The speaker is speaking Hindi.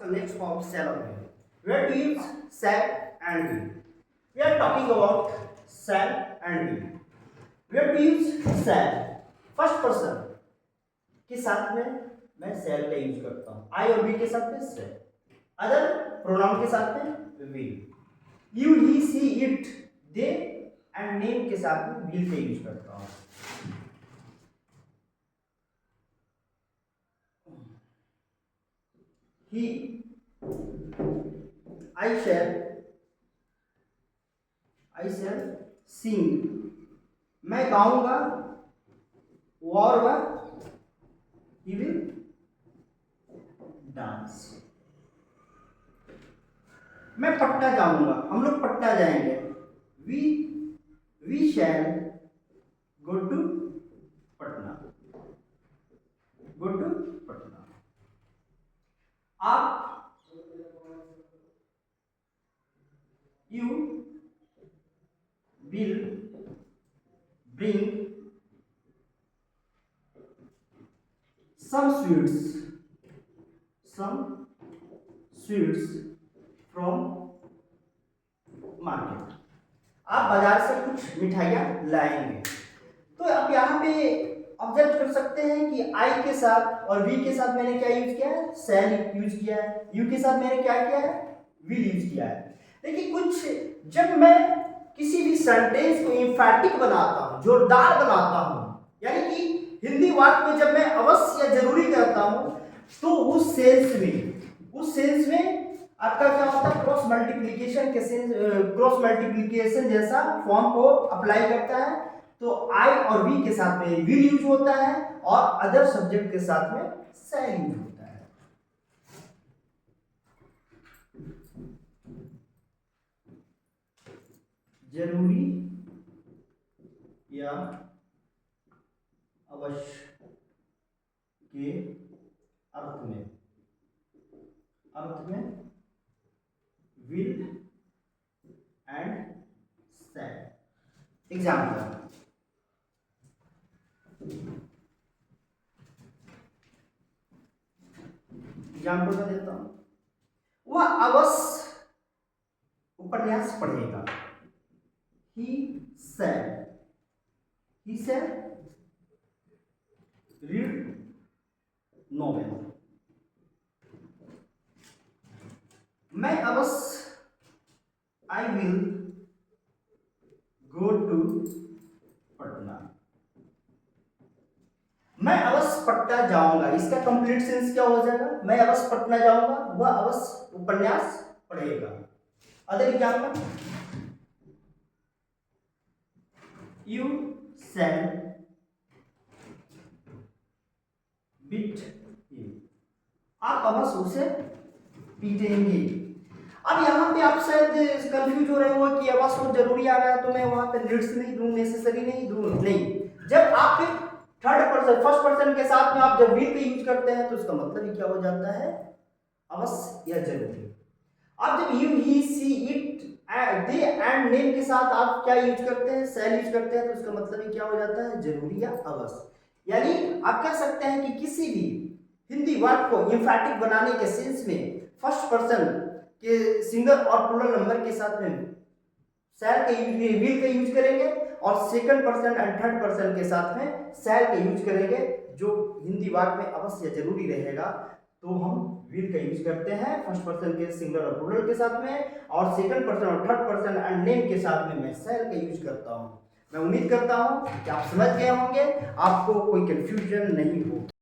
the next form shall or will. Where to use shall and will. We are talking about shall and will. Where to use shall. First person के साथ में मैं shall का यूज करता हूँ. I और we के साथ में shall. अदर प्रोनाउन के साथ में will. You, he, she, it, they and name के साथ में will का यूज करता हूँ. He, I shall sing. मैं गाऊंगा. और वह he will dance. मैं पटना जाऊंगा. हम लोग पटना जाएंगे. We shall go to Patna. Go to Patna. आप you will bring some sweets from market. आप बाजार से कुछ मिठाइयाँ लाएंगे. तो अब यहाँ पे ऑब्जर्व कर सकते हैं कि आई के साथ और वी के साथ मैंने क्या यूज किया है, शैल यूज किया है. यू के साथ मैंने क्या किया है, विल यूज किया है. देखिए कुछ जब मैं किसी भी सेंटेंस को एम्फैटिक बनाता हूँ, जोरदार बनाता हूँ, यानी कि हिंदी वाक्य में जब मैं अवश्य या जरूरी कहता हूँ, तो उस सेंस में आपका क्या होता है, क्रॉस मल्टीप्लिकेशन जैसा फॉर्म को अप्लाई करता है. तो आई और वी के साथ में विल यूज होता है और अदर सब्जेक्ट के साथ में शैल यूज होता है. जरूरी या अवश्य के अर्थ में विल एंड शैल. एग्जाम्पल मैं देता हूं. वह अवश्य उपन्यास पढ़ेगा. he shall read novel. मैं अवश्य I will go to Patna. मैं अवश्य पटना जाऊंगा. इसका कंप्लीट सेंस क्या हो जाएगा, मैं अवश्य पटना जाऊंगा, वह अवश्य उपन्यास पढ़ेगा. Other example, you shall beat him. आप अवश्य उसे पीटेंगे. अब यहाँ पे आप शायद कंफ्यूज हो रहे हो कि अवश्य जरूरी आ रहा है तो मैं वहां पे नीड्स नहीं दूं, नेसेसरी नहीं दूं. नहीं, जब आप थर्ड पर्सन फर्स्ट पर्सन के साथ में आप जब विल का यूज करते हैं तो उसका मतलब ही क्या हो जाता है, अवश्य या जरूरी. अब जब you, he, she, it, they and name के साथ आप क्या यूज करते हैं, शैल यूज करते हैं, तो उसका मतलब ही क्या हो जाता है, जरूरी या अवश्य. यानी आप कह सकते हैं कि किसी भी हिंदी वर्ड को एम्फैटिक बनाने के सेंस में फर्स्ट पर्सन के सिंगल और प्लूरल नंबर के साथ में शैल का यूज, विल का यूज करेंगे और second person and third person के साथ में शैल का यूज करेंगे. जो हिंदी वाक्य में अवश्य जरूरी रहेगा तो हम विल का यूज करते हैं फर्स्ट पर्सन के सिंगल और प्लूरल के साथ में, और सेकंड पर्सन और थर्ड पर्सन एंड नेम के साथ में मैं शैल का यूज करता हूं. मैं उम्मीद करता हूं कि आप समझ गए होंगे, आपको कोई कंफ्यूजन नहीं हो.